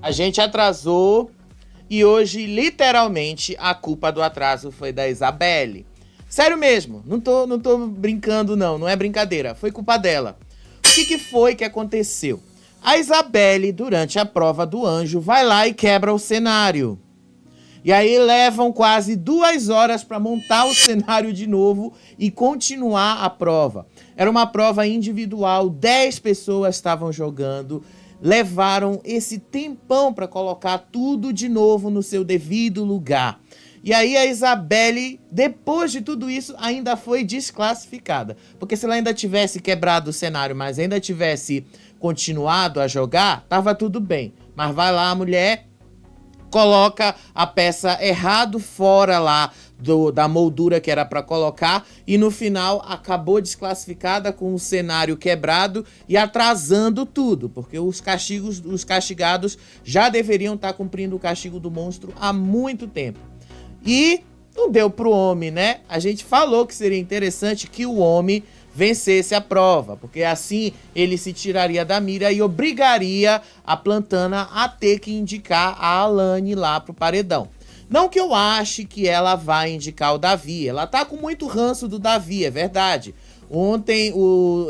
A gente atrasou e hoje, literalmente, a culpa do atraso foi da Isabelle. Sério mesmo, não tô brincando não é brincadeira, foi culpa dela. O que foi que aconteceu? A Isabelle, durante a prova do anjo, vai lá e quebra o cenário. E aí levam quase 2 horas para montar o cenário de novo e continuar a prova. Era uma prova individual, 10 pessoas estavam jogando, levaram esse tempão para colocar tudo de novo no seu devido lugar. E aí a Isabelle, depois de tudo isso, ainda foi desclassificada. Porque se ela ainda tivesse quebrado o cenário, mas ainda tivesse continuado a jogar, tava tudo bem. Mas vai lá a mulher, coloca a peça errado fora lá da moldura que era para colocar e no final acabou desclassificada com o cenário quebrado e atrasando tudo, porque os castigados já deveriam estar cumprindo o castigo do monstro há muito tempo. E não deu pro homem, né? A gente falou que seria interessante que o homem vencesse a prova, porque assim ele se tiraria da mira e obrigaria a Plantana a ter que indicar a Alane lá pro paredão. Não que eu ache que ela vai indicar o Davi, ela tá com muito ranço do Davi, é verdade. Ontem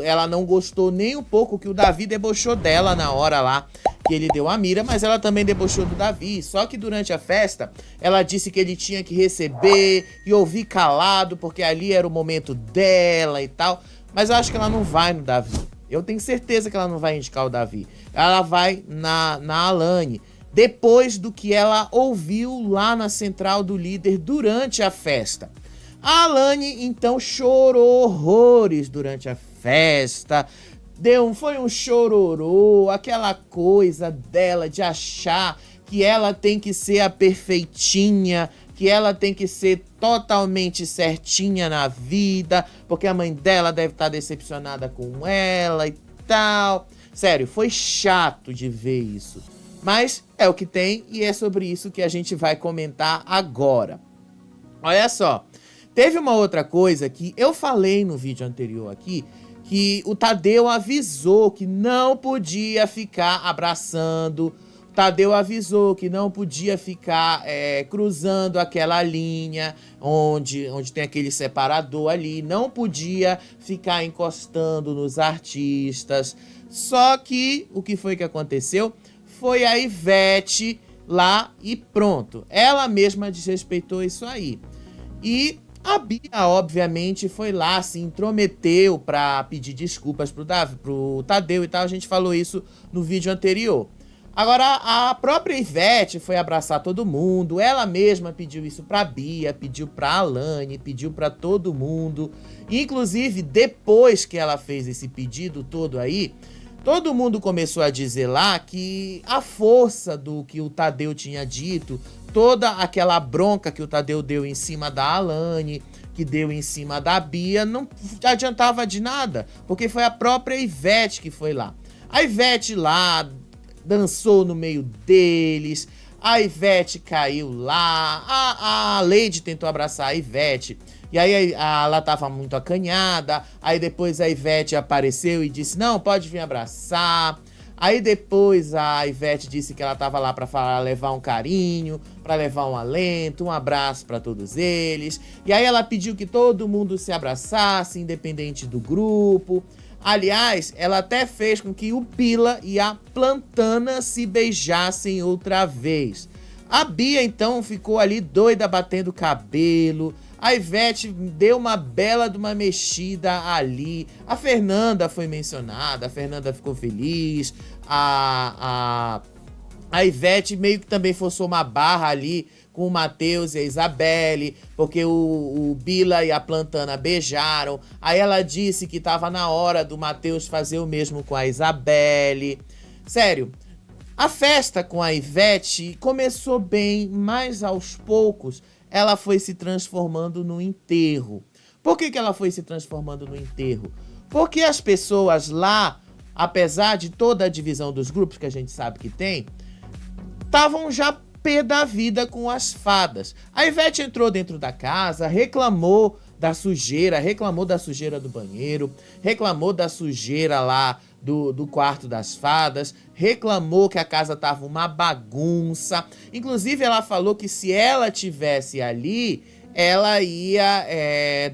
ela não gostou nem um pouco que o Davi debochou dela na hora lá que ele deu a mira, mas ela também debochou do Davi. Só que durante a festa, ela disse que ele tinha que receber e ouvir calado, porque ali era o momento dela e tal. Mas eu acho que ela não vai no Davi. Eu tenho certeza que ela não vai indicar o Davi. Ela vai na Alane, depois do que ela ouviu lá na central do líder durante a festa. A Alane, então, chorou horrores durante a festa. Foi um chororô, aquela coisa dela de achar que ela tem que ser a perfeitinha, que ela tem que ser totalmente certinha na vida, porque a mãe dela deve estar decepcionada com ela e tal. Sério, foi chato de ver isso. Mas é o que tem e é sobre isso que a gente vai comentar agora. Olha só, teve uma outra coisa que eu falei no vídeo anterior aqui, que o Tadeu avisou que não podia ficar abraçando, o Tadeu avisou que não podia ficar cruzando aquela linha onde tem aquele separador ali, não podia ficar encostando nos artistas. Só que o que foi que aconteceu? Foi a Ivete lá e pronto. Ela mesma desrespeitou isso aí. E a Bia, obviamente, foi lá, se intrometeu pra pedir desculpas pro Tadeu e tal. A gente falou isso no vídeo anterior. Agora, a própria Ivete foi abraçar todo mundo. Ela mesma pediu isso pra Bia, pediu pra Alane, pediu pra todo mundo. Inclusive, depois que ela fez esse pedido todo aí, todo mundo começou a dizer lá que a força do que o Tadeu tinha dito, toda aquela bronca que o Tadeu deu em cima da Alane, que deu em cima da Bia, não adiantava de nada, porque foi a própria Ivete que foi lá. A Ivete lá dançou no meio deles, a Ivete caiu lá, a Lady tentou abraçar a Ivete, e aí ela tava muito acanhada, aí depois a Ivete apareceu e disse, não, pode vir abraçar. Aí depois a Ivete disse que ela tava lá pra levar um carinho, pra levar um alento, um abraço pra todos eles. E aí ela pediu que todo mundo se abraçasse, independente do grupo. Aliás, ela até fez com que o Bila e a Plantana se beijassem outra vez. A Bia, então, ficou ali doida, batendo cabelo. A Ivete deu uma bela de uma mexida ali. A Fernanda foi mencionada, a Fernanda ficou feliz. A Ivete meio que também forçou uma barra ali com o Matheus e a Isabelle, porque o Bila e a Plantana beijaram. Aí ela disse que tava na hora do Matheus fazer o mesmo com a Isabelle. Sério, a festa com a Ivete começou bem, mas aos poucos ela foi se transformando no enterro. Por que ela foi se transformando no enterro? Porque as pessoas lá apesar de toda a divisão dos grupos que a gente sabe que tem, estavam já pé da vida com as fadas. A Ivete entrou dentro da casa, reclamou da sujeira do banheiro, reclamou da sujeira lá do quarto das fadas, reclamou que a casa tava uma bagunça. Inclusive, ela falou que se ela tivesse ali, ela ia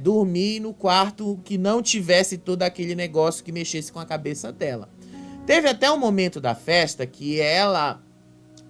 dormir no quarto que não tivesse todo aquele negócio que mexesse com a cabeça dela. Teve até um momento da festa que ela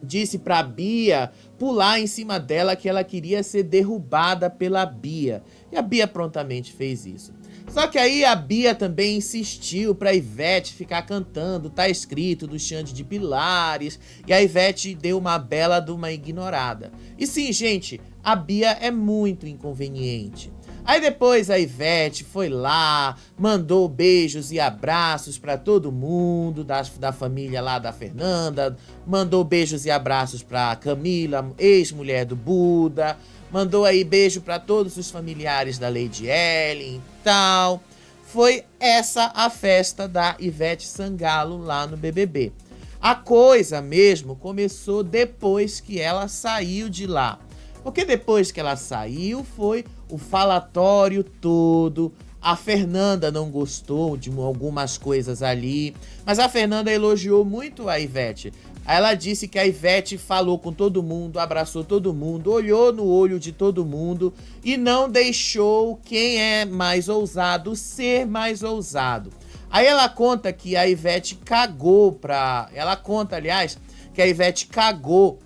disse pra Bia pular em cima dela, que ela queria ser derrubada pela Bia. E a Bia prontamente fez isso. Só que aí a Bia também insistiu pra Ivete ficar cantando Tá Escrito do Xande de Pilares. E a Ivete deu uma bela de uma ignorada. E sim, gente, a Bia é muito inconveniente. Aí depois a Ivete foi lá, mandou beijos e abraços pra todo mundo da família lá da Fernanda, mandou beijos e abraços pra Camila, ex-mulher do Buda, mandou aí beijo pra todos os familiares da Lady Ellen e tal. Foi essa a festa da Ivete Sangalo lá no BBB. A coisa mesmo começou depois que ela saiu de lá. Porque depois que ela saiu, foi o falatório todo. A Fernanda não gostou de algumas coisas ali, mas a Fernanda elogiou muito a Ivete. Ela disse que a Ivete falou com todo mundo, abraçou todo mundo, olhou no olho de todo mundo e não deixou quem é mais ousado ser mais ousado. Aí ela conta que a Ivete cagou pra... Ela conta, aliás, que a Ivete cagou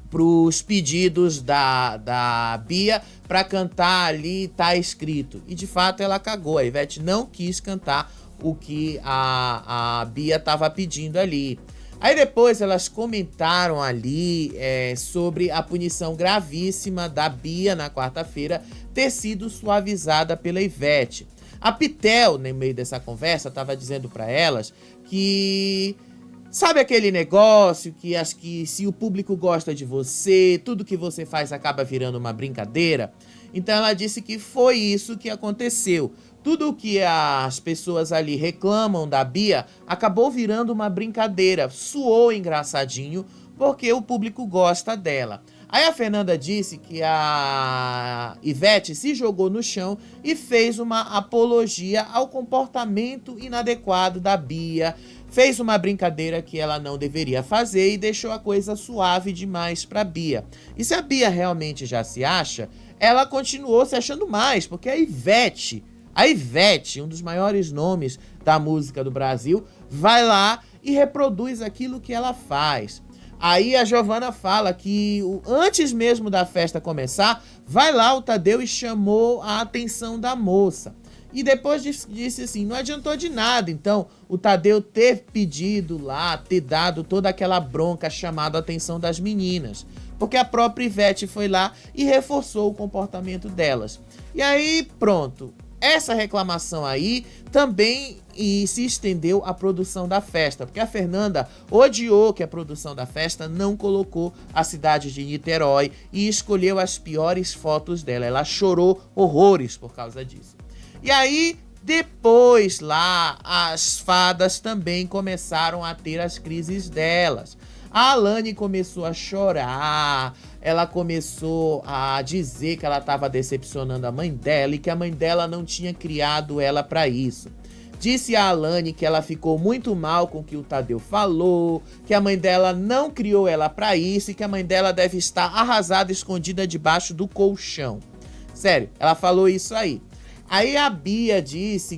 pros pedidos da Bia pra cantar ali Tá Escrito. E de fato ela cagou. A Ivete não quis cantar o que a Bia tava pedindo ali. Aí depois elas comentaram ali sobre a punição gravíssima da Bia na quarta-feira ter sido suavizada pela Ivete. A Pitel, no meio dessa conversa, tava dizendo pra elas que... Sabe aquele negócio que acho que se o público gosta de você, tudo que você faz acaba virando uma brincadeira? Então ela disse que foi isso que aconteceu. Tudo que as pessoas ali reclamam da Bia acabou virando uma brincadeira. Soou engraçadinho porque o público gosta dela. Aí a Fernanda disse que a Ivete se jogou no chão e fez uma apologia ao comportamento inadequado da Bia. Fez uma brincadeira que ela não deveria fazer e deixou a coisa suave demais pra Bia. E se a Bia realmente já se acha, ela continuou se achando mais, porque a Ivete, um dos maiores nomes da música do Brasil, vai lá e reproduz aquilo que ela faz. Aí a Giovana fala que antes mesmo da festa começar, vai lá o Tadeu e chamou a atenção da moça. E depois disse assim, não adiantou de nada, então, o Tadeu ter pedido lá, ter dado toda aquela bronca, chamado a atenção das meninas. Porque a própria Ivete foi lá e reforçou o comportamento delas. E aí, pronto. Essa reclamação aí também se estendeu à produção da festa, porque a Fernanda odiou que a produção da festa não colocou a cidade de Niterói e escolheu as piores fotos dela. Ela chorou horrores por causa disso. E aí, depois lá, as fadas também começaram a ter as crises delas. A Alane começou a chorar, ela começou a dizer que ela estava decepcionando a mãe dela e que a mãe dela não tinha criado ela para isso. Disse a Alane que ela ficou muito mal com o que o Tadeu falou, que a mãe dela não criou ela para isso e que a mãe dela deve estar arrasada, escondida debaixo do colchão. Sério, ela falou isso aí. Aí a Bia disse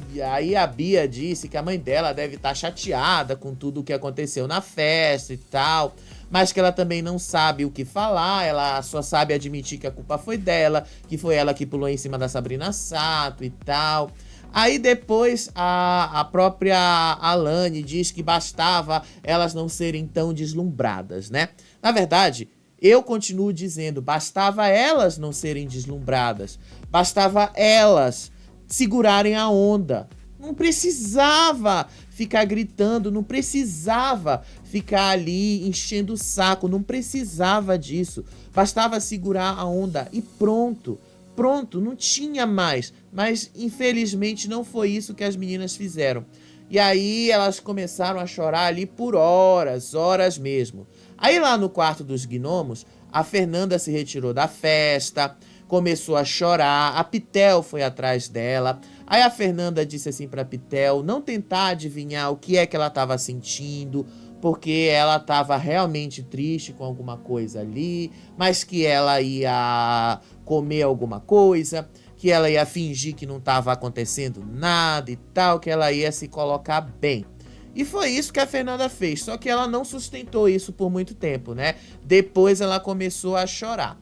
que a mãe dela deve estar chateada com tudo o que aconteceu na festa e tal, mas que ela também não sabe o que falar, ela só sabe admitir que a culpa foi dela, que foi ela que pulou em cima da Sabrina Sato e tal. Aí depois a própria Alane diz que bastava elas não serem tão deslumbradas, né? Na verdade, eu continuo dizendo, bastava elas não serem deslumbradas, bastava elas segurarem a onda. Não precisava ficar gritando, não precisava ficar ali enchendo o saco, não precisava disso. Bastava segurar a onda e pronto. Pronto, não tinha mais. Mas infelizmente não foi isso que as meninas fizeram. E aí elas começaram a chorar ali por horas, horas mesmo. Aí lá no quarto dos gnomos, a Fernanda se retirou da festa, começou a chorar, a Pitel foi atrás dela. Aí a Fernanda disse assim pra Pitel não tentar adivinhar o que é que ela estava sentindo, porque ela estava realmente triste com alguma coisa ali, mas que ela ia comer alguma coisa, que ela ia fingir que não estava acontecendo nada e tal, que ela ia se colocar bem. E foi isso que a Fernanda fez, só que ela não sustentou isso por muito tempo, né? Depois ela começou a chorar.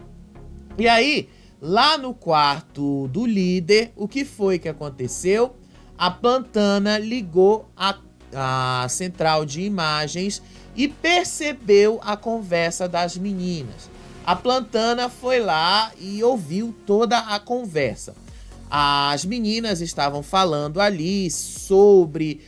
E aí, lá no quarto do líder, o que foi que aconteceu? A Plantana ligou a central de imagens e percebeu a conversa das meninas. A Plantana foi lá e ouviu toda a conversa. As meninas estavam falando ali sobre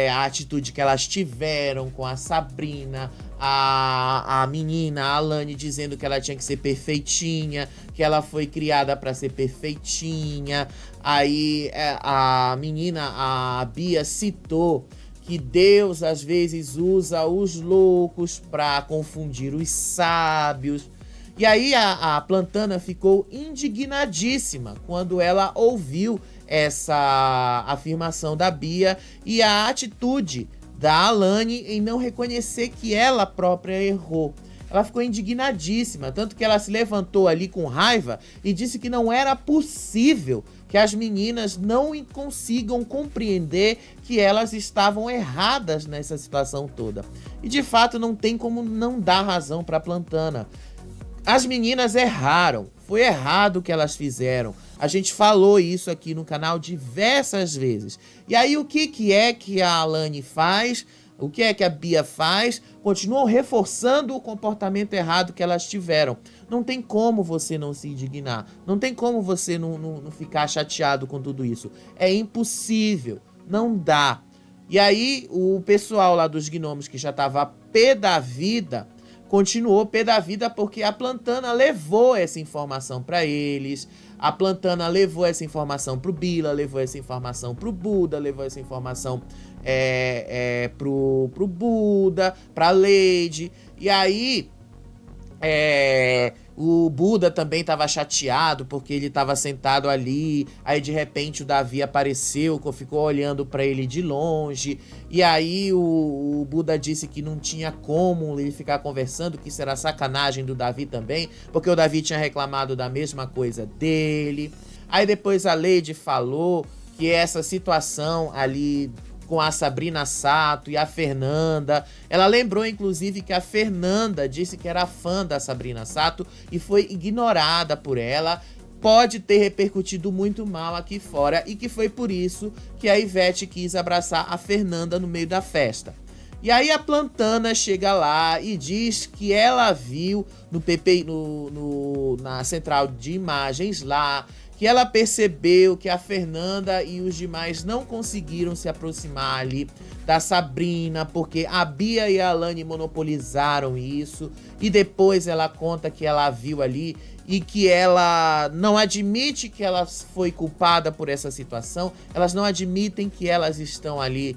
a atitude que elas tiveram com a Sabrina, a menina, a Alane, dizendo que ela tinha que ser perfeitinha, que ela foi criada para ser perfeitinha. Aí a menina, a Bia, citou que Deus às vezes usa os loucos para confundir os sábios. E aí a Plantana ficou indignadíssima quando ela ouviu essa afirmação da Bia e a atitude da Alane em não reconhecer que ela própria errou. Ela ficou indignadíssima, tanto que ela se levantou ali com raiva e disse que não era possível que as meninas não consigam compreender que elas estavam erradas nessa situação toda. E de fato não tem como não dar razão para Plantana. As meninas erraram, foi errado o que elas fizeram. A gente falou isso aqui no canal diversas vezes. E aí o que é que a Alane faz? O que é que a Bia faz? Continuam reforçando o comportamento errado que elas tiveram. Não tem como você não se indignar. Não tem como você não ficar chateado com tudo isso. É impossível. Não dá. E aí o pessoal lá dos gnomos que já estava pé da vida continuou pé da vida porque a Plantana levou essa informação para eles. A Plantana levou essa informação pro Bila, levou essa informação pro Buda, levou essa informação pro Buda, pra Lady. E aí o Buda também estava chateado porque ele estava sentado ali. Aí de repente o Davi apareceu, ficou olhando para ele de longe. E aí o Buda disse que não tinha como ele ficar conversando, que isso era sacanagem do Davi também, porque o Davi tinha reclamado da mesma coisa dele. Aí depois a Lady falou que essa situação ali com a Sabrina Sato e a Fernanda. Ela lembrou, inclusive, que a Fernanda disse que era fã da Sabrina Sato e foi ignorada por ela. Pode ter repercutido muito mal aqui fora e que foi por isso que a Ivete quis abraçar a Fernanda no meio da festa. E aí a Plantana chega lá e diz que ela viu na central de imagens lá, que ela percebeu que a Fernanda e os demais não conseguiram se aproximar ali da Sabrina, porque a Bia e a Alane monopolizaram isso. E depois ela conta que ela viu ali e que ela não admite que ela foi culpada por essa situação. Elas não admitem que elas estão ali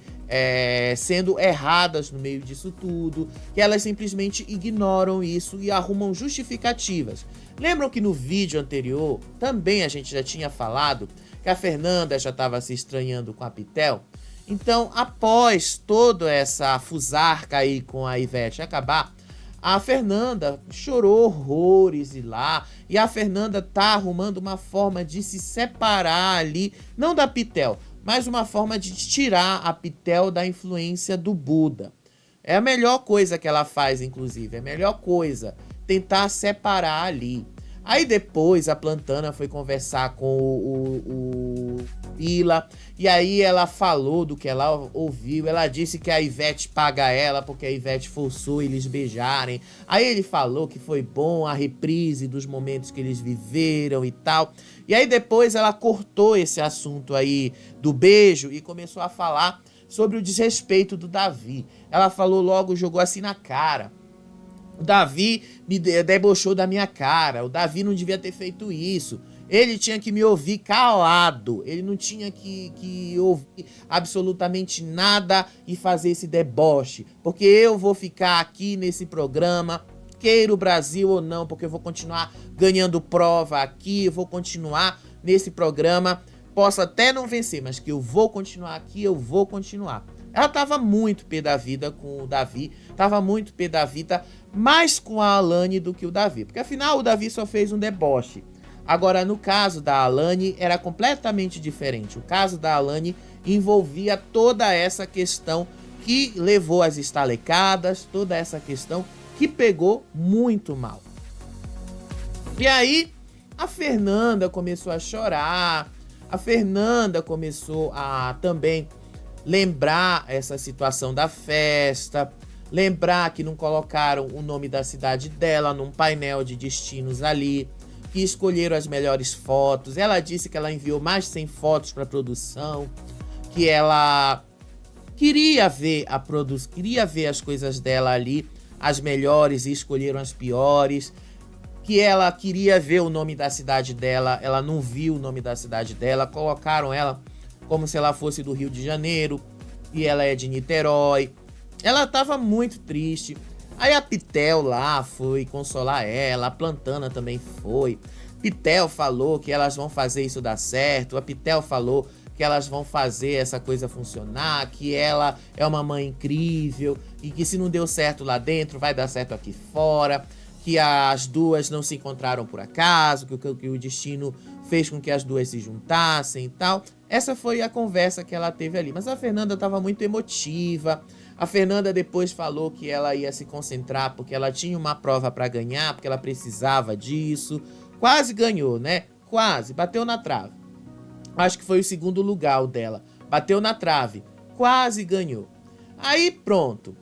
sendo erradas no meio disso tudo, que elas simplesmente ignoram isso e arrumam justificativas. Lembram que no vídeo anterior também a gente já tinha falado que a Fernanda já estava se estranhando com a Pitel? Então, após toda essa fusarca aí com a Ivete acabar, a Fernanda chorou horrores e a Fernanda tá arrumando uma forma de se separar ali, não da Pitel, mas uma forma de tirar a Pitel da influência do Buda. É a melhor coisa que ela faz, inclusive, é a melhor coisa, tentar separar ali. Aí depois a Plantana foi conversar com o Bila, e aí ela falou do que ela ouviu. Ela disse que a Ivete paga ela porque a Ivete forçou eles beijarem. Aí ele falou que foi bom a reprise dos momentos que eles viveram e tal. E aí depois ela cortou esse assunto aí do beijo e começou a falar sobre o desrespeito do Davi. Ela falou logo, jogou assim na cara: o Davi me debochou da minha cara, o Davi não devia ter feito isso. Ele tinha que me ouvir calado. Ele não tinha que ouvir absolutamente nada e fazer esse deboche. Porque eu vou ficar aqui nesse programa, queira o Brasil ou não, porque eu vou continuar ganhando prova aqui, eu vou continuar nesse programa. Posso até não vencer, mas que eu vou continuar aqui, eu vou continuar. Ela tava muito pé da vida com o Davi, tava muito pé da vida, mais com a Alane do que o Davi, porque afinal o Davi só fez um deboche. Agora, no caso da Alane, era completamente diferente. O caso da Alane envolvia toda essa questão que levou às estalecadas, toda essa questão que pegou muito mal. E aí, a Fernanda começou a chorar, a Fernanda começou a também lembrar essa situação da festa, lembrar que não colocaram o nome da cidade dela num painel de destinos ali, que escolheram as melhores fotos. Ela disse que ela enviou mais de 100 fotos para a produção, que ela queria ver queria ver as coisas dela ali, as melhores, e escolheram as piores, que ela queria ver o nome da cidade dela, ela não viu o nome da cidade dela, colocaram ela como se ela fosse do Rio de Janeiro, e ela é de Niterói. Ela tava muito triste. Aí a Pitel lá foi consolar ela, a Plantana também foi. Pitel falou que elas vão fazer isso dar certo, a Pitel falou que elas vão fazer essa coisa funcionar, que ela é uma mãe incrível e que se não deu certo lá dentro, vai dar certo aqui fora, que as duas não se encontraram por acaso, que o destino fez com que as duas se juntassem e tal. Essa foi a conversa que ela teve ali, mas a Fernanda estava muito emotiva. A Fernanda depois falou que ela ia se concentrar porque ela tinha uma prova para ganhar, porque ela precisava disso. Quase ganhou, né? Quase, bateu na trave. Acho que foi o segundo lugar o dela. Bateu na trave, quase ganhou. Aí pronto.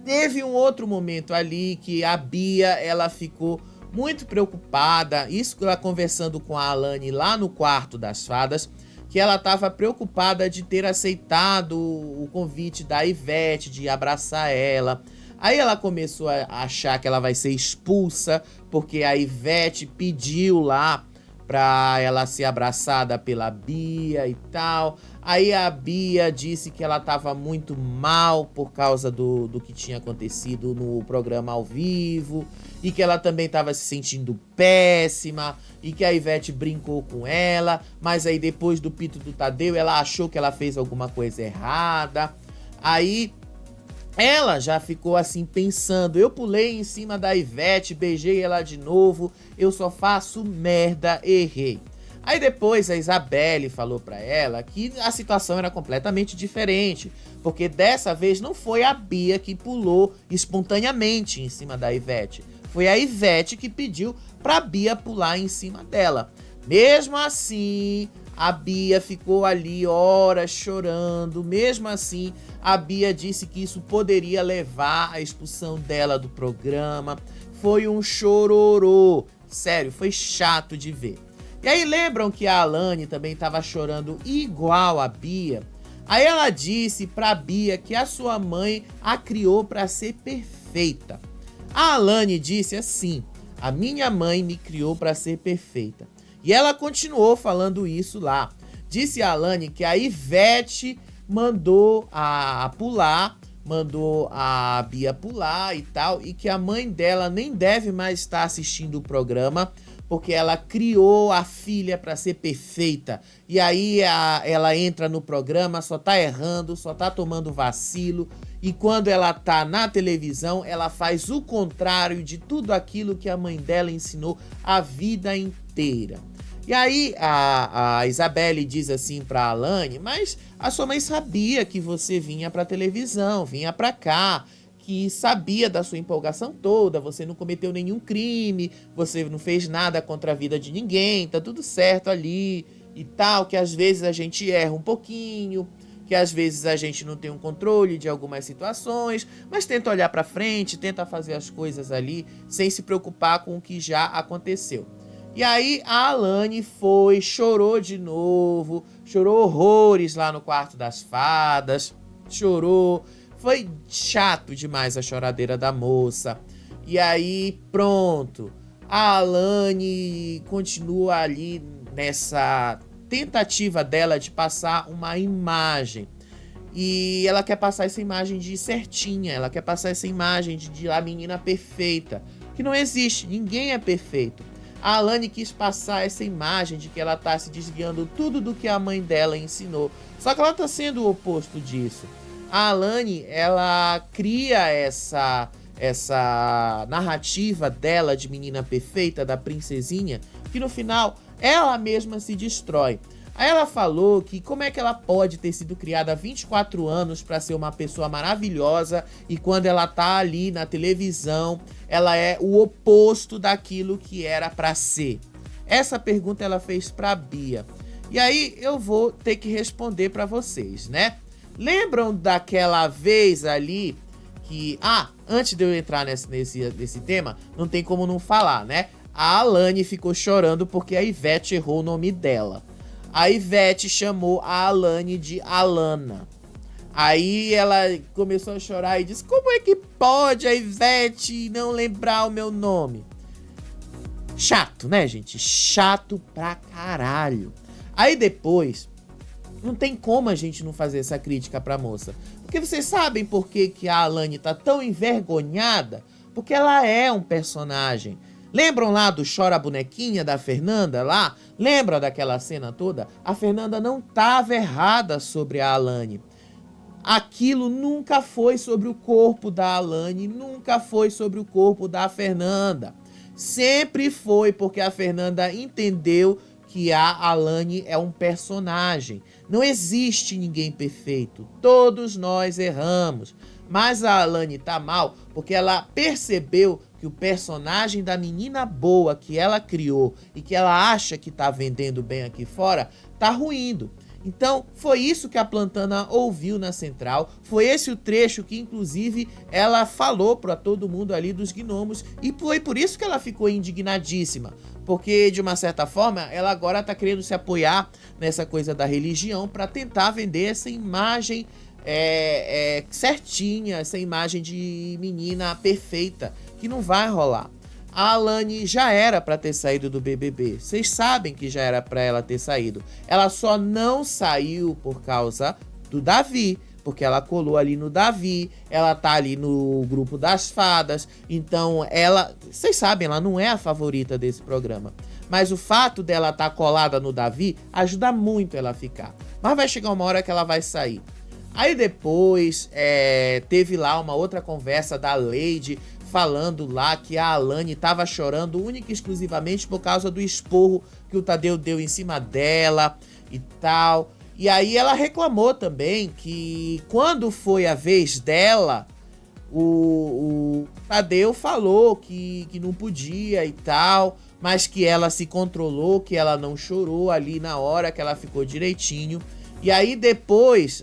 Teve um outro momento ali que a Bia, ela ficou muito preocupada. Isso ela conversando com a Alane lá no quarto das fadas, que ela estava preocupada de ter aceitado o convite da Ivete, de abraçar ela. Aí ela começou a achar que ela vai ser expulsa, porque a Ivete pediu lá pra ela ser abraçada pela Bia e tal. Aí a Bia disse que ela estava muito mal por causa do que tinha acontecido no programa ao vivo, e que ela também estava se sentindo péssima, e que a Ivete brincou com ela, mas aí depois do pito do Tadeu ela achou que ela fez alguma coisa errada. Aí ela já ficou assim pensando, eu pulei em cima da Ivete, beijei ela de novo, eu só faço merda, errei. Aí depois a Isabelle falou pra ela que a situação era completamente diferente, porque dessa vez não foi a Bia que pulou espontaneamente em cima da Ivete, foi a Ivete que pediu pra Bia pular em cima dela. Mesmo assim, a Bia ficou ali horas chorando. Mesmo assim, a Bia disse que isso poderia levar à expulsão dela do programa. Foi um chororô. Sério, foi chato de ver. E aí lembram que a Alane também estava chorando igual a Bia? Aí ela disse pra Bia que a sua mãe a criou para ser perfeita. A Alane disse assim: a minha mãe me criou para ser perfeita. E ela continuou falando isso lá. Disse a Alane que a Ivete mandou a pular, mandou a Bia pular e tal, e que a mãe dela nem deve mais estar assistindo o programa, porque ela criou a filha para ser perfeita. E aí ela entra no programa, só tá errando, só tá tomando vacilo, e quando ela tá na televisão, ela faz o contrário de tudo aquilo que a mãe dela ensinou a vida inteira. E aí a Isabelle diz assim pra Alane: mas a sua mãe sabia que você vinha pra televisão, vinha pra cá, que sabia da sua empolgação toda, você não cometeu nenhum crime, você não fez nada contra a vida de ninguém, tá tudo certo ali e tal, que às vezes a gente erra um pouquinho, que às vezes a gente não tem um controle de algumas situações, mas tenta olhar pra frente, tenta fazer as coisas ali sem se preocupar com o que já aconteceu. E aí a Alane foi, chorou de novo, chorou horrores lá no quarto das fadas, chorou, foi chato demais a choradeira da moça. E aí pronto, a Alane continua ali nessa tentativa dela de passar uma imagem. E ela quer passar essa imagem de certinha, ela quer passar essa imagem de a menina perfeita, que não existe, ninguém é perfeito. A Alane quis passar essa imagem de que ela tá se desviando tudo do que a mãe dela ensinou. Só que ela tá sendo o oposto disso. A Alane, ela cria essa narrativa dela de menina perfeita, da princesinha, que no final ela mesma se destrói. Aí ela falou que como é que ela pode ter sido criada há 24 anos para ser uma pessoa maravilhosa e quando ela tá ali na televisão, ela é o oposto daquilo que era para ser. Essa pergunta ela fez para Bia. E aí eu vou ter que responder para vocês, né? Lembram daquela vez ali que... antes de eu entrar nesse tema, não tem como não falar, né? A Alane ficou chorando porque a Ivete errou o nome dela. A Ivete chamou a Alane de Alana. Aí ela começou a chorar e disse: como é que pode a Ivete não lembrar o meu nome? Chato, né, gente? Chato pra caralho. Aí depois, não tem como a gente não fazer essa crítica pra moça. Porque vocês sabem por que a Alane tá tão envergonhada? Porque ela é um personagem. Lembram lá do Chora Bonequinha da Fernanda lá? Lembra daquela cena toda? A Fernanda não estava errada sobre a Alane. Aquilo nunca foi sobre o corpo da Alane, nunca foi sobre o corpo da Fernanda. Sempre foi porque a Fernanda entendeu que a Alane é um personagem. Não existe ninguém perfeito. Todos nós erramos. Mas a Alane tá mal porque ela percebeu que o personagem da menina boa que ela criou e que ela acha que tá vendendo bem aqui fora, tá ruindo. Então, foi isso que a Plantana ouviu na central, foi esse o trecho que, inclusive, ela falou para todo mundo ali dos gnomos, e foi por isso que ela ficou indignadíssima, porque, de uma certa forma, ela agora tá querendo se apoiar nessa coisa da religião para tentar vender essa imagem certinha, essa imagem de menina perfeita, que não vai rolar. A Alane já era para ter saído do BBB. Vocês sabem que já era para ela ter saído. Ela só não saiu por causa do Davi, porque ela colou ali no Davi, ela tá ali no grupo das fadas, então ela, vocês sabem, ela não é a favorita desse programa. Mas o fato dela estar colada no Davi ajuda muito ela a ficar. Mas vai chegar uma hora que ela vai sair. Aí depois teve lá uma outra conversa da Lady falando lá que a Alane tava chorando única e exclusivamente por causa do esporro que o Tadeu deu em cima dela e tal. E aí ela reclamou também que quando foi a vez dela, o Tadeu falou que não podia e tal, mas que ela se controlou, que ela não chorou ali na hora, que ela ficou direitinho. E aí depois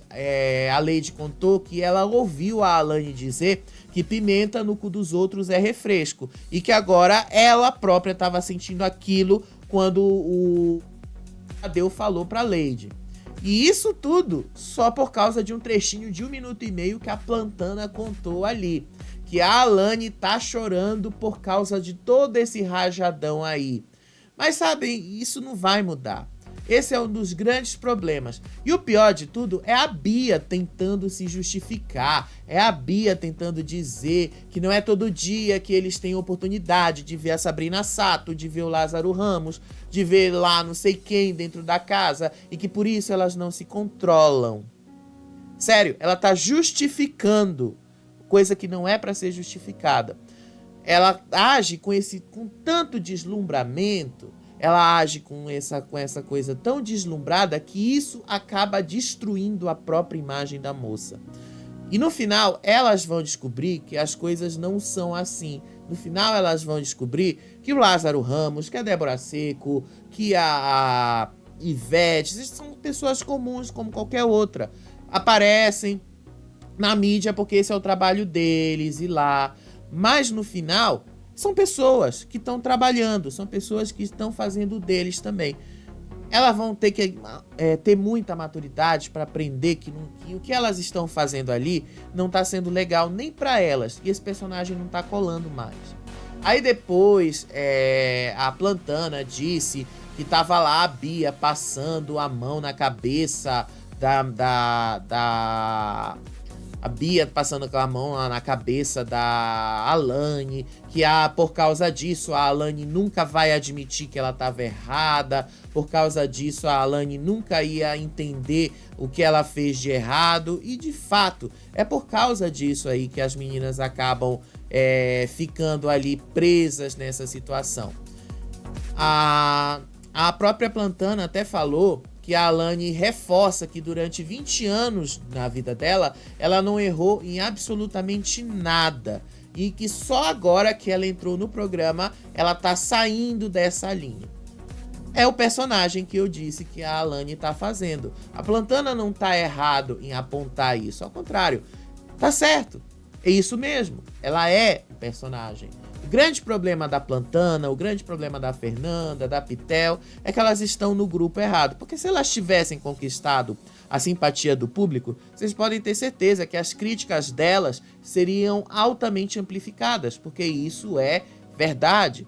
a Lady contou que ela ouviu a Alane dizer que pimenta no cu dos outros é refresco. E que agora ela própria estava sentindo aquilo quando o Tadeu falou pra Lady. E isso tudo só por causa de um trechinho de 1 minuto e meio que a Plantana contou ali. Que a Alane tá chorando por causa de todo esse rajadão aí. Mas sabem, isso não vai mudar. Esse é um dos grandes problemas. E o pior de tudo é a Bia tentando se justificar. É a Bia tentando dizer que não é todo dia que eles têm oportunidade de ver a Sabrina Sato, de ver o Lázaro Ramos, de ver lá não sei quem dentro da casa e que por isso elas não se controlam. Sério, ela tá justificando coisa que não é para ser justificada. Ela age com tanto deslumbramento. Ela age com essa coisa tão deslumbrada que isso acaba destruindo a própria imagem da moça. E no final, elas vão descobrir que as coisas não são assim. No final, elas vão descobrir que o Lázaro Ramos, que a Débora Seco, que a Ivete, são pessoas comuns como qualquer outra. Aparecem na mídia porque esse é o trabalho deles, ir lá. Mas no final... são pessoas que estão trabalhando, são pessoas que estão fazendo o deles também. Elas vão ter que ter muita maturidade para aprender que o que elas estão fazendo ali não está sendo legal nem para elas. E esse personagem não está colando mais. Aí depois a Plantana disse que tava lá a Bia passando a mão na cabeça a Bia passando com a mão na cabeça da Alane, que por causa disso a Alane nunca vai admitir que ela estava errada, por causa disso a Alane nunca ia entender o que ela fez de errado, e de fato é por causa disso aí que as meninas acabam ficando ali presas nessa situação. A própria Plantana até falou que a Alane reforça que durante 20 anos na vida dela, ela não errou em absolutamente nada. E que só agora que ela entrou no programa, ela tá saindo dessa linha. É o personagem que eu disse que a Alane tá fazendo. A Plantana não tá errado em apontar isso, ao contrário, tá certo. É isso mesmo, ela é o personagem. O grande problema da Plantana, o grande problema da Fernanda, da Pitel, é que elas estão no grupo errado. Porque se elas tivessem conquistado a simpatia do público, vocês podem ter certeza que as críticas delas seriam altamente amplificadas, porque isso é verdade.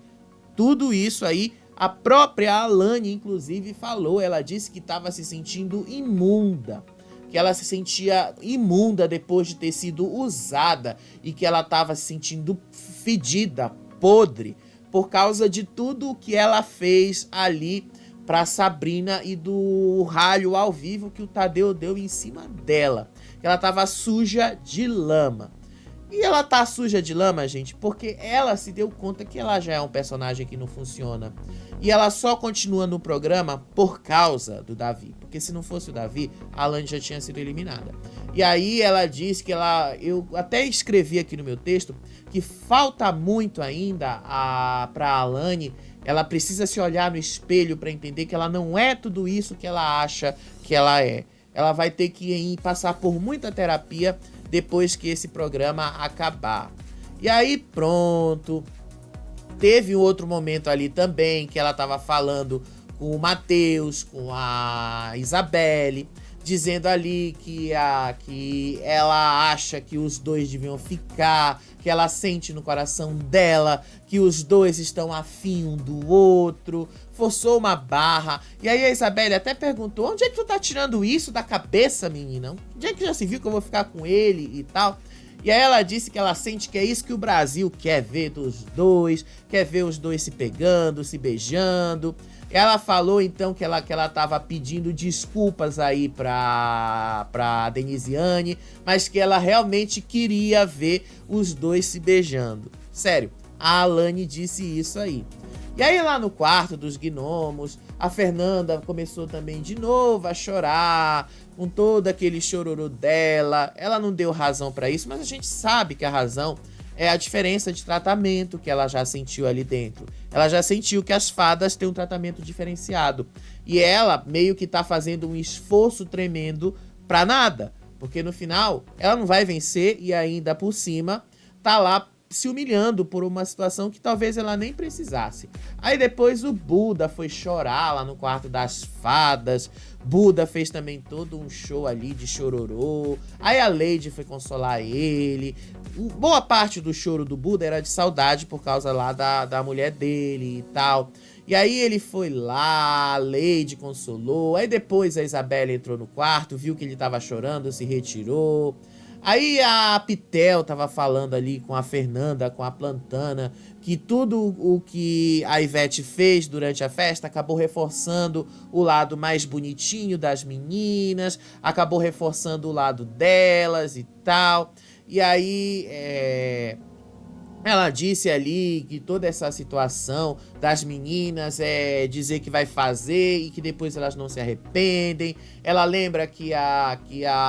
Tudo isso aí, a própria Alane, inclusive, falou. Ela disse que estava se sentindo imunda, que ela se sentia imunda depois de ter sido usada e que ela estava se sentindo fedida, podre, por causa de tudo o que ela fez ali pra Sabrina e do ralho ao vivo que o Tadeu deu em cima dela. Ela tava suja de lama. E ela tá suja de lama, gente, porque ela se deu conta que ela já é um personagem que não funciona. E ela só continua no programa por causa do Davi. Porque se não fosse o Davi, a Alane já tinha sido eliminada. E aí ela disse que eu até escrevi aqui no meu texto que falta muito ainda pra Alane. Ela precisa se olhar no espelho para entender que ela não é tudo isso que ela acha que ela é. Ela vai ter que passar por muita terapia depois que esse programa acabar. E aí pronto, teve um outro momento ali também que ela tava falando com o Matheus, com a Isabelle, dizendo ali que ela acha que os dois deviam ficar, que ela sente no coração dela que os dois estão afim um do outro, forçou uma barra. E aí a Isabelle até perguntou: onde é que tu tá tirando isso da cabeça, menina? Onde é que já se viu que eu vou ficar com ele e tal? E aí ela disse que ela sente que é isso que o Brasil quer ver dos dois, quer ver os dois se pegando, se beijando. Ela falou então que ela tava pedindo desculpas aí pra Denisiane, mas que ela realmente queria ver os dois se beijando. Sério, a Alane disse isso aí. E aí lá no quarto dos gnomos, a Fernanda começou também de novo a chorar, com todo aquele chororô dela. Ela não deu razão pra isso, mas a gente sabe que a razão é a diferença de tratamento que ela já sentiu ali dentro. Ela já sentiu que as fadas têm um tratamento diferenciado. E ela meio que tá fazendo um esforço tremendo pra nada. Porque no final, ela não vai vencer e ainda por cima tá lá se humilhando por uma situação que talvez ela nem precisasse. Aí depois o Buda foi chorar lá no quarto das fadas. Buda fez também todo um show ali de chororô. Aí a Lady foi consolar ele. Boa parte do choro do Buda era de saudade por causa lá da mulher dele e tal. E aí ele foi lá, a Lady consolou. Aí depois a Isabelle entrou no quarto, viu que ele tava chorando, se retirou. Aí a Pitel tava falando ali com a Fernanda, com a Plantana, que tudo o que a Ivete fez durante a festa acabou reforçando o lado mais bonitinho das meninas, acabou reforçando o lado delas e tal. E aí ela disse ali que toda essa situação das meninas é dizer que vai fazer e que depois elas não se arrependem. Ela lembra que a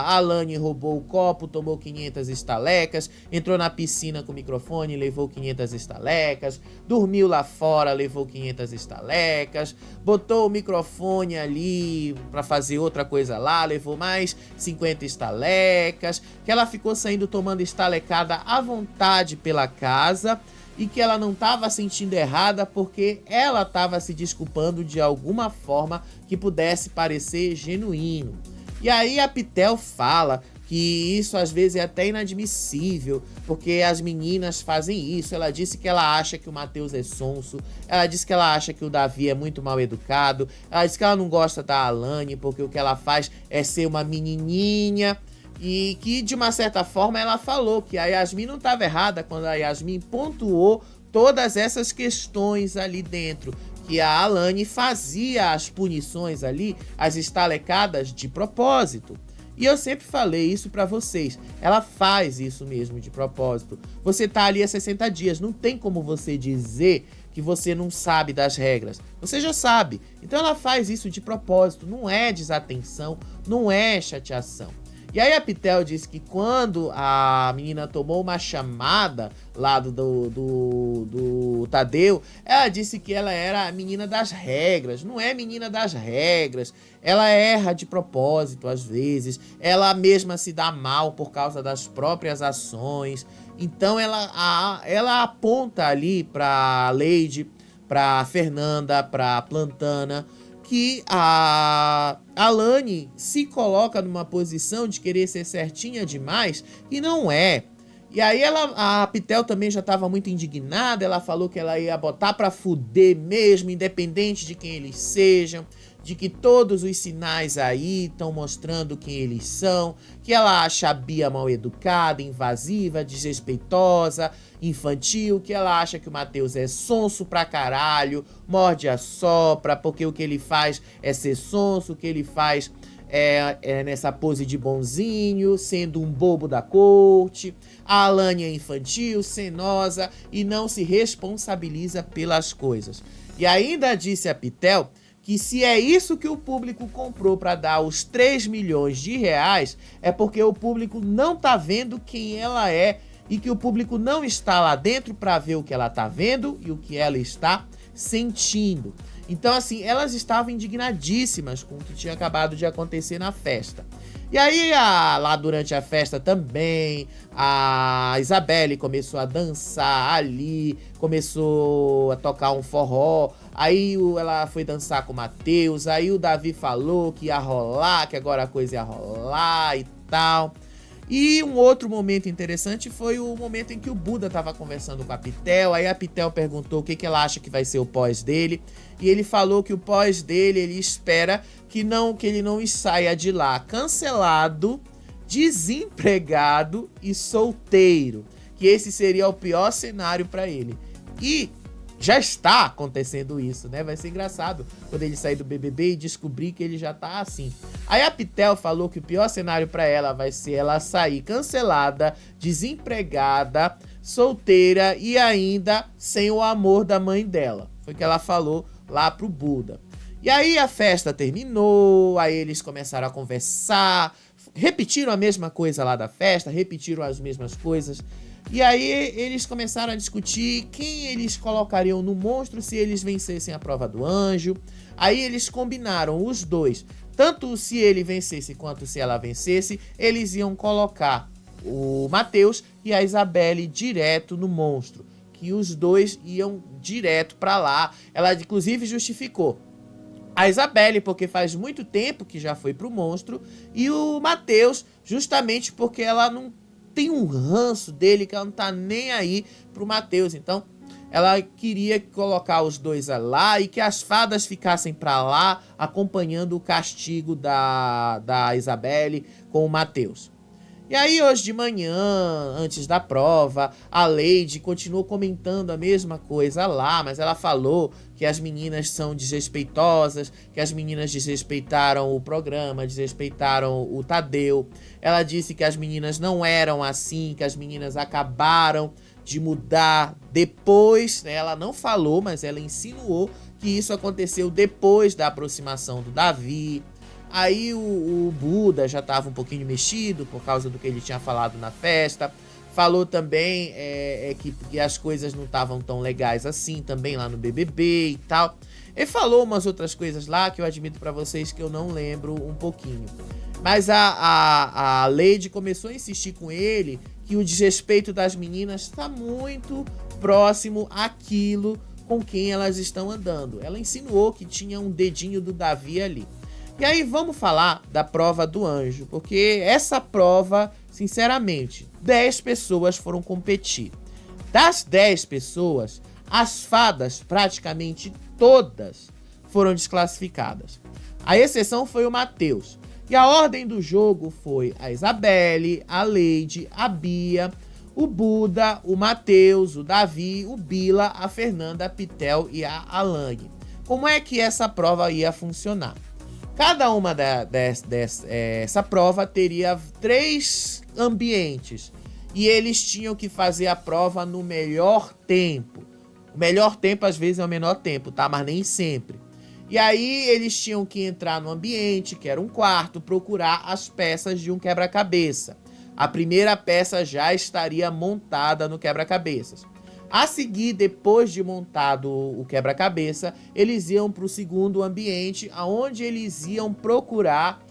Alane roubou o copo, tomou 500 estalecas, entrou na piscina com o microfone, levou 500 estalecas, dormiu lá fora, levou 500 estalecas, botou o microfone ali pra fazer outra coisa lá, levou mais 50 estalecas, que ela ficou saindo tomando estalecada à vontade pela casa e que ela não estava sentindo errada porque ela estava se desculpando de alguma forma que pudesse parecer genuíno. E aí a Pitel fala que isso às vezes é até inadmissível, porque as meninas fazem isso. Ela disse que ela acha que o Matheus é sonso, ela disse que ela acha que o Davi é muito mal educado, ela disse que ela não gosta da Alane porque o que ela faz é ser uma menininha, e que de uma certa forma ela falou que a Yasmin não estava errada quando a Yasmin pontuou todas essas questões ali dentro, que a Alane fazia as punições ali, as estalecadas de propósito. E eu sempre falei isso pra vocês, ela faz isso mesmo de propósito. Você tá ali há 60 dias, não tem como você dizer que você não sabe das regras. Você já sabe. Então ela faz isso de propósito, não é desatenção, não é chateação. E aí a Pitel disse que quando a menina tomou uma chamada lá do Tadeu, ela disse que ela era a menina das regras. Não é menina das regras. Ela erra de propósito às vezes. Ela mesma se dá mal por causa das próprias ações. Então ela aponta ali pra Lady, pra Fernanda, pra Plantana, que a Alane se coloca numa posição de querer ser certinha demais e não é. E aí a Pitel também já estava muito indignada, ela falou que ela ia botar pra fuder mesmo, independente de quem eles sejam, de que todos os sinais aí estão mostrando quem eles são, que ela acha a Bia mal educada, invasiva, desrespeitosa, infantil, que ela acha que o Matheus é sonso pra caralho, morde a sopra, porque o que ele faz é ser sonso, o que ele faz é nessa pose de bonzinho, sendo um bobo da corte. A Alane é infantil, cenosa e não se responsabiliza pelas coisas. E ainda disse a Pitel que se é isso que o público comprou para dar os 3 milhões de reais, é porque o público não tá vendo quem ela é e que o público não está lá dentro para ver o que ela tá vendo e o que ela está sentindo. Então, assim, elas estavam indignadíssimas com o que tinha acabado de acontecer na festa. E aí, lá durante a festa também, a Isabelle começou a dançar ali, começou a tocar um forró. Aí ela foi dançar com o Matheus, aí o Davi falou que ia rolar, que agora a coisa ia rolar e tal. E um outro momento interessante foi o momento em que o Buda estava conversando com a Pitel. Aí a Pitel perguntou o que ela acha que vai ser o pós dele. E ele falou que o pós dele, ele espera que ele não saia de lá cancelado, desempregado e solteiro. Que esse seria o pior cenário para ele. E já está acontecendo isso, né? Vai ser engraçado quando ele sair do BBB e descobrir que ele já tá assim. Aí a Pitel falou que o pior cenário pra ela vai ser ela sair cancelada, desempregada, solteira e ainda sem o amor da mãe dela. Foi o que ela falou lá pro Buda. E aí a festa terminou, aí eles começaram a conversar, repetiram a mesma coisa lá da festa, repetiram as mesmas coisas. E aí eles começaram a discutir quem eles colocariam no monstro se eles vencessem a prova do anjo. Aí eles combinaram, os dois, tanto se ele vencesse quanto se ela vencesse, eles iam colocar o Matheus e a Isabelle direto no monstro, que os dois iam direto pra lá. Ela inclusive justificou a Isabelle porque faz muito tempo que já foi pro monstro, e o Matheus justamente porque ela não tem um ranço dele, que ela não tá nem aí pro Matheus. Então ela queria colocar os dois lá e que as fadas ficassem pra lá acompanhando o castigo da Isabelle com o Matheus. E aí hoje de manhã, antes da prova, a Lady continuou comentando a mesma coisa lá, mas ela falou que as meninas são desrespeitosas, que as meninas desrespeitaram o programa, desrespeitaram o Tadeu. Ela disse que as meninas não eram assim, que as meninas acabaram de mudar depois, né? Ela não falou, mas ela insinuou que isso aconteceu depois da aproximação do Davi. Aí o Buda já estava um pouquinho mexido por causa do que ele tinha falado na festa. Falou também que as coisas não estavam tão legais assim também lá no BBB e tal. Ele falou umas outras coisas lá que eu admito pra vocês que eu não lembro um pouquinho. Mas a Lady começou a insistir com ele que o desrespeito das meninas está muito próximo àquilo com quem elas estão andando. Ela insinuou que tinha um dedinho do Davi ali. E aí vamos falar da prova do anjo, porque essa prova, sinceramente, 10 pessoas foram competir. Das 10 pessoas, as fadas, praticamente todas, foram desclassificadas. A exceção foi o Matheus. E a ordem do jogo foi a Isabelle, a Lady, a Bia, o Buda, o Matheus, o Davi, o Bila, a Fernanda, a Pitel e a Alane. Como é que essa prova ia funcionar? Cada uma dessa prova teria 3 ambientes e eles tinham que fazer a prova no melhor tempo. O melhor tempo às vezes é o menor tempo, tá? Mas nem sempre. E aí eles tinham que entrar no ambiente, que era um quarto, procurar as peças de um quebra-cabeça. A primeira peça já estaria montada no quebra-cabeças. A seguir, depois de montado o quebra-cabeça, eles iam para o segundo ambiente, onde eles iam procurar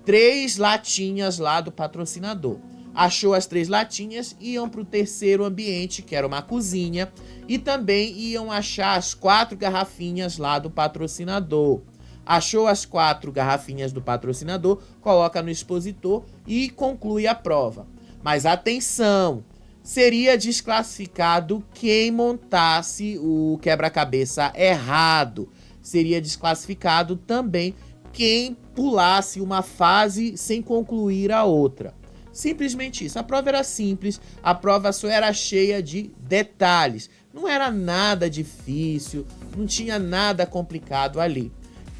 3 latinhas lá do patrocinador. Achou as 3 latinhas, iam para o terceiro ambiente, que era uma cozinha, e também iam achar as 4 garrafinhas lá do patrocinador. Achou as 4 garrafinhas do patrocinador, coloca no expositor e conclui a prova. Mas atenção! Seria desclassificado quem montasse o quebra-cabeça errado. Seria desclassificado também quem pulasse uma fase sem concluir a outra. Simplesmente isso. A prova era simples, a prova só era cheia de detalhes. Não era nada difícil, não tinha nada complicado ali.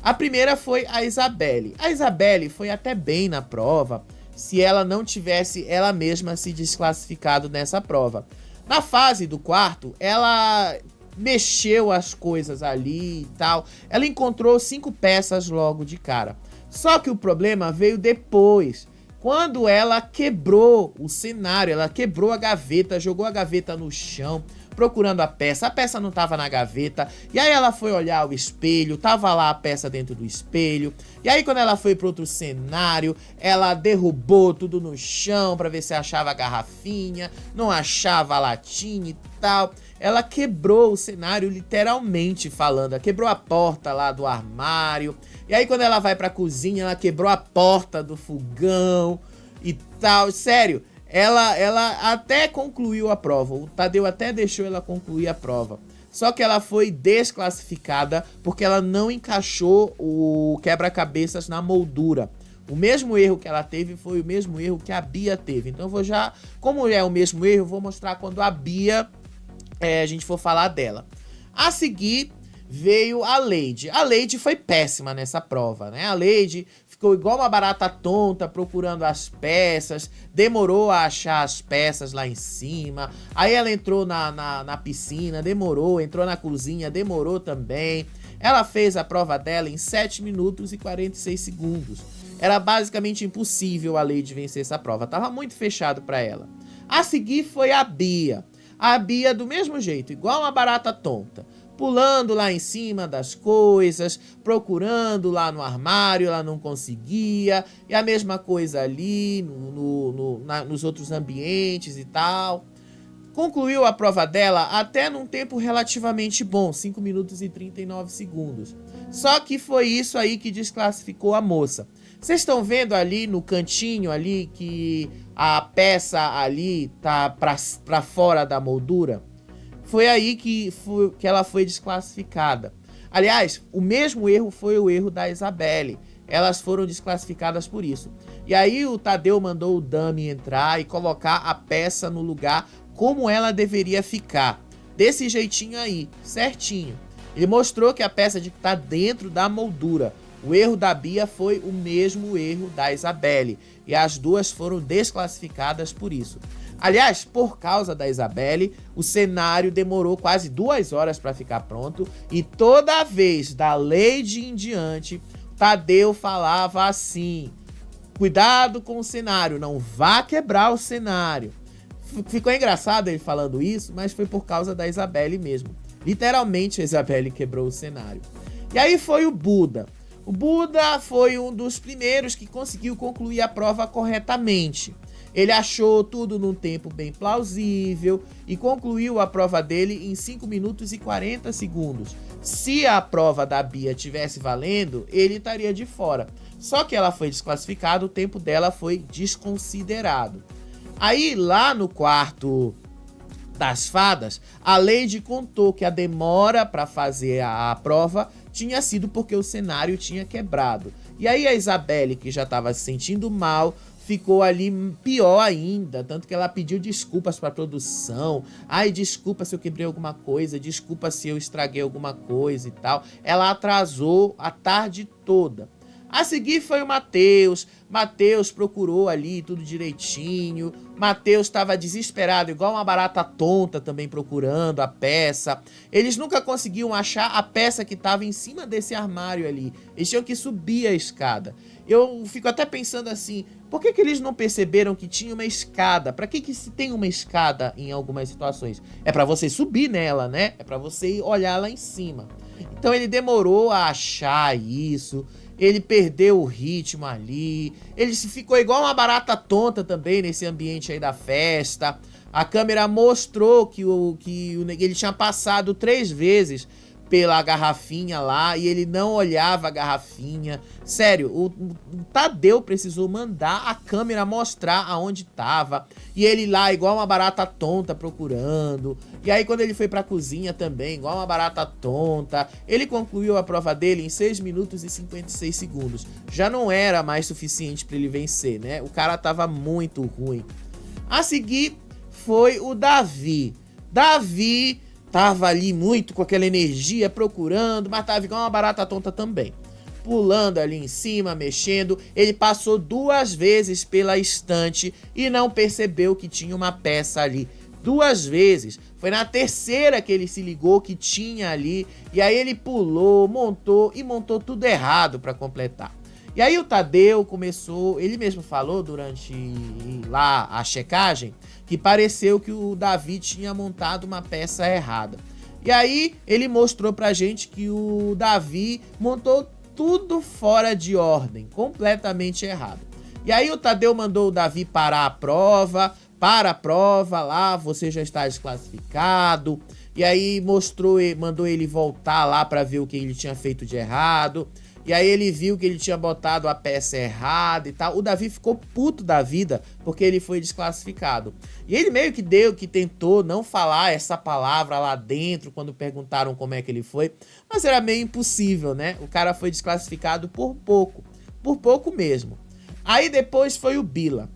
A primeira foi a Isabelle. A Isabelle foi até bem na prova, se ela não tivesse ela mesma se desclassificado nessa prova. Na fase do quarto, ela mexeu as coisas ali e tal. Ela encontrou 5 peças logo de cara. Só que o problema veio depois. Quando ela quebrou o cenário, ela quebrou a gaveta, jogou a gaveta no chão, procurando a peça não tava na gaveta, e aí ela foi olhar o espelho, tava lá a peça dentro do espelho, e aí quando ela foi para outro cenário, ela derrubou tudo no chão para ver se achava a garrafinha, não achava a latinha e tal, ela quebrou o cenário literalmente falando, ela quebrou a porta lá do armário, e aí quando ela vai pra cozinha, ela quebrou a porta do fogão e tal, sério. Ela até concluiu a prova, o Tadeu até deixou ela concluir a prova. Só que ela foi desclassificada porque ela não encaixou o quebra-cabeças na moldura. O mesmo erro que ela teve foi o mesmo erro que a Bia teve. Então eu vou já, como é o mesmo erro, eu vou mostrar quando a Bia, a gente for falar dela. A seguir veio a Lady. A Lady foi péssima nessa prova, né? A Lady ficou igual uma barata tonta procurando as peças, demorou a achar as peças lá em cima, aí ela entrou na piscina, demorou, entrou na cozinha, demorou também. Ela fez a prova dela em 7 minutos e 46 segundos. Era basicamente impossível a Lady vencer essa prova, tava muito fechado para ela. A seguir foi a Bia. A Bia do mesmo jeito, igual uma barata tonta. Pulando lá em cima das coisas, procurando lá no armário, ela não conseguia, e a mesma coisa ali nos outros ambientes e tal. Concluiu a prova dela até num tempo relativamente bom, 5 minutos e 39 segundos. Só que foi isso aí que desclassificou a moça. Vocês estão vendo ali no cantinho ali que a peça ali tá pra fora da moldura? Foi aí que ela foi desclassificada. Aliás, o mesmo erro foi o erro da Isabelle. Elas foram desclassificadas por isso. E aí o Tadeu mandou o dummy entrar e colocar a peça no lugar como ela deveria ficar. Desse jeitinho aí, certinho. Ele mostrou que a peça de que tá dentro da moldura. O erro da Bia foi o mesmo erro da Isabelle. E as duas foram desclassificadas por isso. Aliás, por causa da Isabelle, o cenário demorou quase 2 horas para ficar pronto. E toda vez, da Lady em diante, Tadeu falava assim: cuidado com o cenário, não vá quebrar o cenário. Ficou engraçado ele falando isso, mas foi por causa da Isabelle mesmo. Literalmente a Isabelle quebrou o cenário. E aí foi o Buda. O Buda foi um dos primeiros que conseguiu concluir a prova corretamente. Ele achou tudo num tempo bem plausível e concluiu a prova dele em 5 minutos e 40 segundos. Se a prova da Bia tivesse valendo, ele estaria de fora. Só que ela foi desclassificada, o tempo dela foi desconsiderado. Aí, lá no quarto das fadas, a Lady contou que a demora para fazer a prova tinha sido porque o cenário tinha quebrado. E aí a Isabelle, que já estava se sentindo mal, ficou ali pior ainda, tanto que ela pediu desculpas para a produção. Ai, desculpa se eu quebrei alguma coisa, desculpa se eu estraguei alguma coisa e tal. Ela atrasou a tarde toda. A seguir foi o Matheus. Matheus procurou ali tudo direitinho. Matheus estava desesperado, igual uma barata tonta também procurando a peça. Eles nunca conseguiam achar a peça que estava em cima desse armário ali. Eles tinham que subir a escada. Eu fico até pensando assim, por que eles não perceberam que tinha uma escada? Pra que se tem uma escada em algumas situações? É pra você subir nela, né? É pra você olhar lá em cima. Então ele demorou a achar isso. Ele perdeu o ritmo ali. Ele ficou igual uma barata tonta também nesse ambiente aí da festa. A câmera mostrou que ele tinha passado 3 vezes pela garrafinha lá e ele não olhava a garrafinha. Sério, o Tadeu precisou mandar a câmera mostrar aonde tava. E ele lá, igual uma barata tonta, procurando. E aí quando ele foi pra cozinha também, igual uma barata tonta, ele concluiu a prova dele em 6 minutos e 56 segundos. Já não era mais suficiente pra ele vencer, né? O cara tava muito ruim. A seguir foi o Davi. Davi tava ali muito com aquela energia procurando, mas tava igual uma barata tonta também. Pulando ali em cima, mexendo. Ele passou 2 vezes pela estante e não percebeu que tinha uma peça ali. 2 vezes. Foi na terceira que ele se ligou que tinha ali. E aí ele pulou, montou e montou tudo errado para completar. E aí o Tadeu começou, ele mesmo falou durante lá a checagem, que pareceu que o Davi tinha montado uma peça errada. E aí ele mostrou pra gente que o Davi montou tudo fora de ordem, completamente errado. E aí o Tadeu mandou o Davi parar a prova, para a prova lá, você já está desclassificado. E aí mandou ele voltar lá pra ver o que ele tinha feito de errado. E aí ele viu que ele tinha botado a peça errada e tal. O Davi ficou puto da vida porque ele foi desclassificado. E ele meio que tentou não falar essa palavra lá dentro quando perguntaram como é que ele foi. Mas era meio impossível, né? O cara foi desclassificado por pouco mesmo. Aí depois foi o Bila.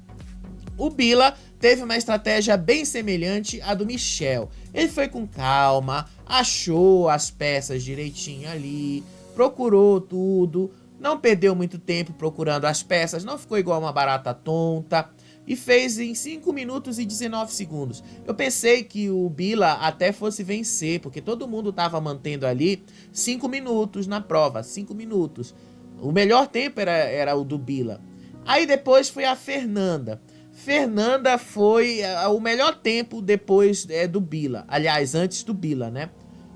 O Bila teve uma estratégia bem semelhante à do Michel. Ele foi com calma, achou as peças direitinho ali, procurou tudo, não perdeu muito tempo procurando as peças, não ficou igual uma barata tonta e fez em 5 minutos e 19 segundos. Eu pensei que o Bila até fosse vencer, porque todo mundo estava mantendo ali 5 minutos na prova, 5 minutos. O melhor tempo era o do Bila. Aí depois foi a Fernanda. Fernanda foi o melhor tempo depois do Bila, aliás, antes do Bila, né?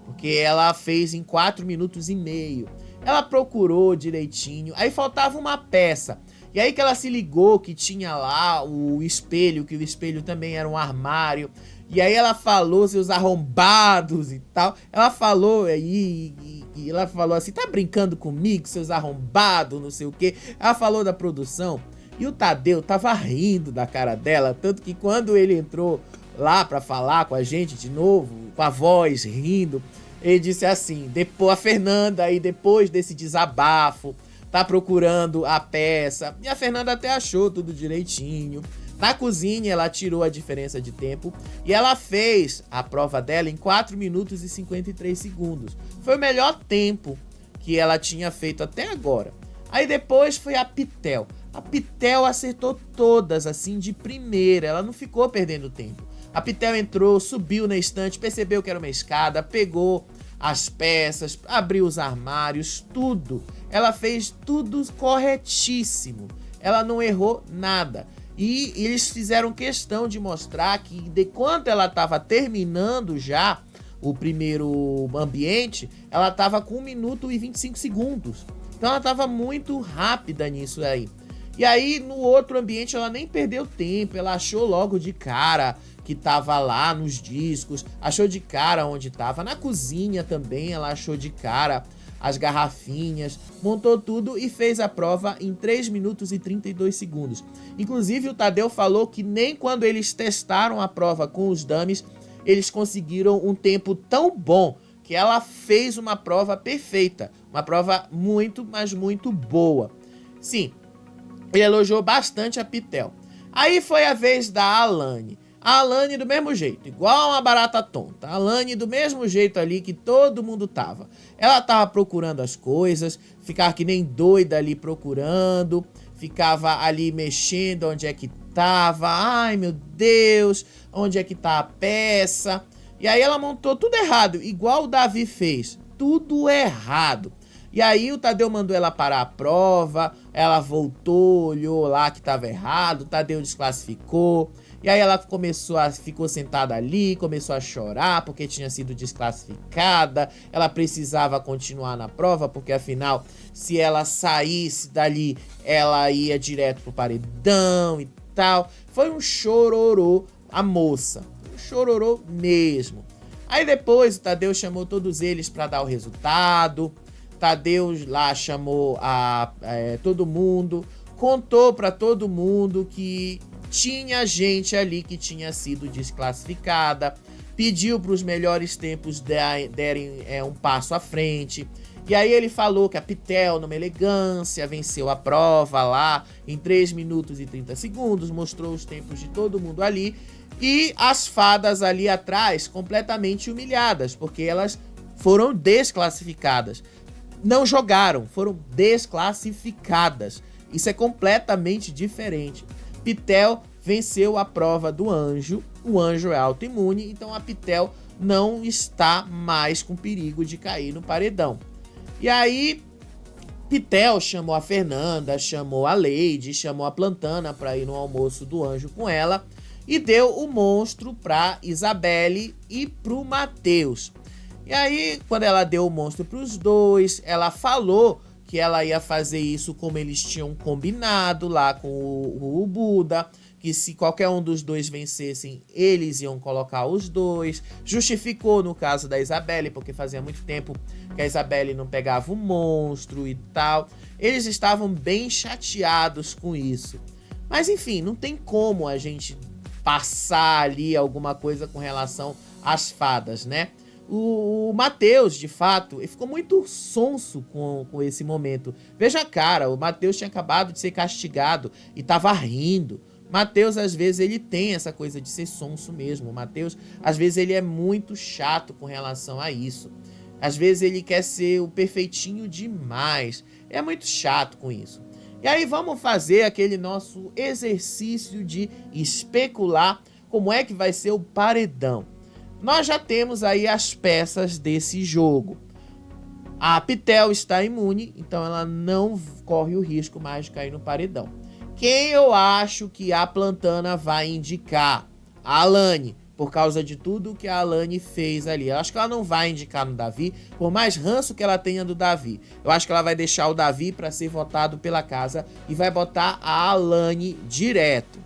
Porque ela fez em 4 minutos e meio. Ela procurou direitinho. Aí faltava uma peça. E aí que ela se ligou que tinha lá o espelho, que o espelho também era um armário. E aí ela falou, seus arrombados e tal. Ela falou aí, e ela falou assim, tá brincando comigo, seus arrombados, não sei o quê. Ela falou da produção. E o Tadeu tava rindo da cara dela. Tanto que quando ele entrou lá pra falar com a gente de novo, com a voz rindo, ele disse assim, depois a Fernanda aí depois desse desabafo tá procurando a peça, e a Fernanda até achou tudo direitinho. Na cozinha ela tirou a diferença de tempo e ela fez a prova dela em 4 minutos e 53 segundos. Foi o melhor tempo que ela tinha feito até agora. Aí depois foi a Pitel. A Pitel acertou todas assim de primeira, ela não ficou perdendo tempo. A Pitel entrou, subiu na estante, percebeu que era uma escada, pegou as peças, abriu os armários, tudo. Ela fez tudo corretíssimo. Ela não errou nada. E eles fizeram questão de mostrar que de quando ela estava terminando já o primeiro ambiente, ela estava com 1 minuto e 25 segundos. Então ela estava muito rápida nisso aí. E aí, no outro ambiente, ela nem perdeu tempo, ela achou logo de cara que tava lá nos discos, achou de cara onde tava. Na cozinha também, ela achou de cara as garrafinhas, montou tudo e fez a prova em 3 minutos e 32 segundos. Inclusive, o Tadeu falou que nem quando eles testaram a prova com os dummies, eles conseguiram um tempo tão bom que ela fez uma prova perfeita, uma prova muito, mas muito boa. Sim, ele elogiou bastante a Pitel. Aí foi a vez da Alane. A Alane do mesmo jeito, igual uma barata tonta. A Alane do mesmo jeito ali que todo mundo tava. Ela tava procurando as coisas, ficava que nem doida ali procurando, ficava ali mexendo onde é que tava. Ai, meu Deus, onde é que tá a peça? E aí ela montou tudo errado, igual o Davi fez. Tudo errado. E aí o Tadeu mandou ela parar a prova, ela voltou, olhou lá que tava errado, o Tadeu desclassificou. E aí ela ficou sentada ali, começou a chorar porque tinha sido desclassificada. Ela precisava continuar na prova, porque afinal, se ela saísse dali, ela ia direto pro paredão e tal. Foi um chororô a moça, um chororô mesmo. Aí depois o Tadeu chamou todos eles para dar o resultado. Tadeu lá chamou todo mundo, contou para todo mundo que tinha gente ali que tinha sido desclassificada, pediu para os melhores tempos derem um passo à frente. E aí ele falou que a Pitel, numa elegância, venceu a prova lá em 3 minutos e 30 segundos, mostrou os tempos de todo mundo ali. E as fadas ali atrás completamente humilhadas, porque elas foram desclassificadas. Não jogaram, foram desclassificadas. Isso é completamente diferente. Pitel venceu a prova do anjo. O anjo é autoimune, então a Pitel não está mais com perigo de cair no paredão. E aí, Pitel chamou a Fernanda, chamou a Lady, chamou a Plantana para ir no almoço do anjo com ela e deu o monstro para Isabelle e pro Matheus. E aí, quando ela deu o monstro pros dois, ela falou que ela ia fazer isso como eles tinham combinado lá com o Buda, que se qualquer um dos dois vencessem, eles iam colocar os dois. Justificou no caso da Isabelle, porque fazia muito tempo que a Isabelle não pegava o monstro e tal. Eles estavam bem chateados com isso. Mas enfim, não tem como a gente passar ali alguma coisa com relação às fadas, né? O Matheus, de fato, ele ficou muito sonso com esse momento. Veja a cara, o Matheus tinha acabado de ser castigado e tava rindo. Matheus, às vezes, ele tem essa coisa de ser sonso mesmo. O Matheus, às vezes, ele é muito chato com relação a isso. Às vezes, ele quer ser o perfeitinho demais. É muito chato com isso. E aí, vamos fazer aquele nosso exercício de especular como é que vai ser o paredão. Nós já temos aí as peças desse jogo. A Pitel está imune, então ela não corre o risco mais de cair no paredão. Quem eu acho que a Plantana vai indicar? A Alane, por causa de tudo que a Alane fez ali. Eu acho que ela não vai indicar no Davi, por mais ranço que ela tenha do Davi. Eu acho que ela vai deixar o Davi para ser votado pela casa e vai botar a Alane direto.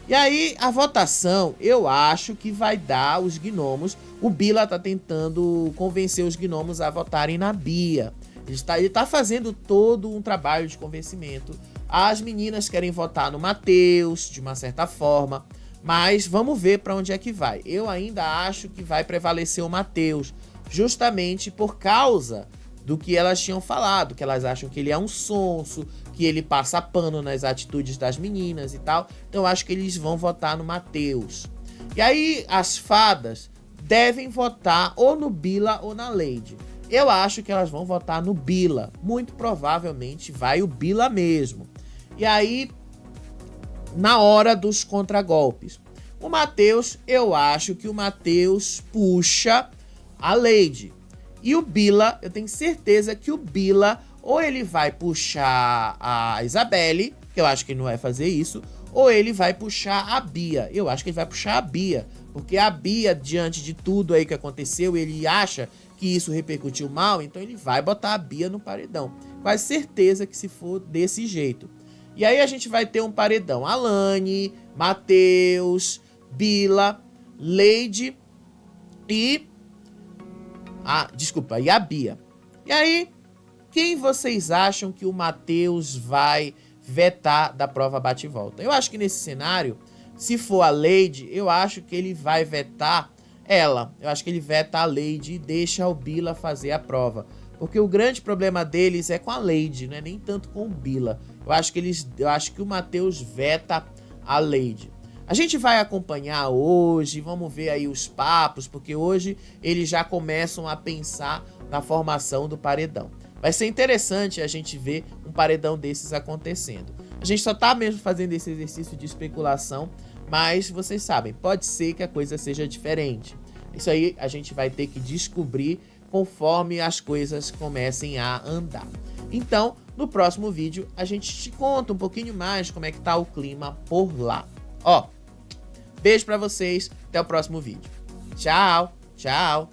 E aí, a votação, eu acho que vai dar os gnomos. O Bila tá tentando convencer os gnomos a votarem na Bia. Ele tá fazendo todo um trabalho de convencimento. As meninas querem votar no Matheus, de uma certa forma. Mas vamos ver para onde é que vai. Eu ainda acho que vai prevalecer o Matheus. Justamente por causa do que elas tinham falado. Que elas acham que ele é um sonso, que ele passa pano nas atitudes das meninas e tal. Então eu acho que eles vão votar no Matheus. E aí as fadas devem votar ou no Bila ou na Lady. Eu acho que elas vão votar no Bila. Muito provavelmente vai o Bila mesmo. E aí, na hora dos contragolpes, o Matheus, eu acho que o Matheus puxa a Lady. E o Bila, eu tenho certeza que o Bila ou ele vai puxar a Isabelle, que eu acho que ele não vai fazer isso, ou ele vai puxar a Bia. Eu acho que ele vai puxar a Bia, porque a Bia, diante de tudo aí que aconteceu, ele acha que isso repercutiu mal, então ele vai botar a Bia no paredão. Quase certeza que se for desse jeito. E aí a gente vai ter um paredão. Alane, Matheus, Bila, Leide e... e a Bia. E aí, quem vocês acham que o Matheus vai vetar da prova bate-volta? Eu acho que nesse cenário, se for a Leide, eu acho que ele vai vetar ela. Eu acho que ele veta a Leide e deixa o Bila fazer a prova. Porque o grande problema deles é com a Leide, não é nem tanto com o Bila. Eu acho que o Matheus veta a Leide. A gente vai acompanhar hoje, vamos ver aí os papos, porque hoje eles já começam a pensar na formação do paredão. Vai ser interessante a gente ver um paredão desses acontecendo. A gente só tá mesmo fazendo esse exercício de especulação, mas vocês sabem, pode ser que a coisa seja diferente. Isso aí a gente vai ter que descobrir conforme as coisas comecem a andar. Então, no próximo vídeo, a gente te conta um pouquinho mais como é que tá o clima por lá. Ó, beijo pra vocês, até o próximo vídeo. Tchau, tchau.